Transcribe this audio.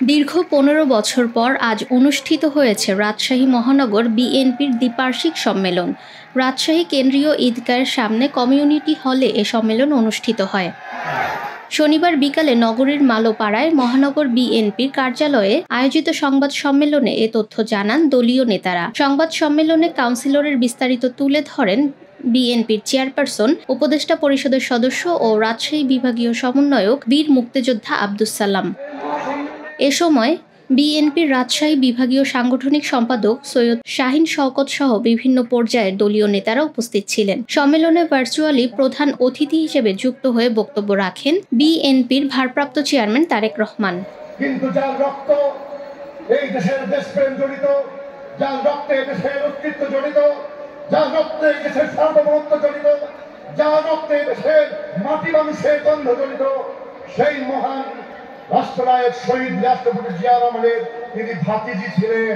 দীর্ঘ ১৫ বছর পর আজ অনুষ্ঠিত হয়েছে রাজশাহী মহানগর বিএনপির দ্বিবার্ষিক সম্মেলন। রাজশাহী কেন্দ্রীয় ঈদগাহের সামনে কমিউনিটি হলে এ সম্মেলন অনুষ্ঠিত হয়। শনিবার বিকালে নগরীর মালোপাড়ায় মহানগর বিএনপির কার্যালয়ে আয়োজিত সংবাদ সম্মেলনে এ তথ্য জানান দলীয় নেতারা। সংবাদ সম্মেলনে কাউন্সিলরের বিস্তারিত তুলে ধরেন বিএনপির চেয়ারপারসন, উপদেষ্টা পরিষদের সদস্য ও রাজশাহী বিভাগীয় সমন্বয়ক বীর মুক্তিযোদ্ধা আব্দুস সালাম। এ সময় বিএনপির রাজশাহী বিভাগীয় সাংগঠনিক সম্পাদক সৈয়দ শাহীন শওকত সহ বিভিন্ন পর্যায়ের দলীয় নেতারা উপস্থিত ছিলেন। সম্মেলনে ভার্চুয়ালি প্রধান অতিথি হিসেবে যুক্ত হয়ে বক্তব্য রাখেন বিএনপির ভারপ্রাপ্ত চেয়ারম্যান তারেক রহমান। কিন্তু যার রক্ত এই দেশের দেশপ্রেম জড়িত, যার রক্তে দেশের অস্তিত্ব জড়িত, যার রক্তে দেশের সার্বভৌমত্ব জড়িত, যার রক্তে দেশের মাটি মানুষের গন্ধ জড়িত, সেই মহান রাষ্ট্রনায়ক শহীদ রাষ্ট্রপতি জিয়া রহমানের তিনি ভাতিজি ছিলেন।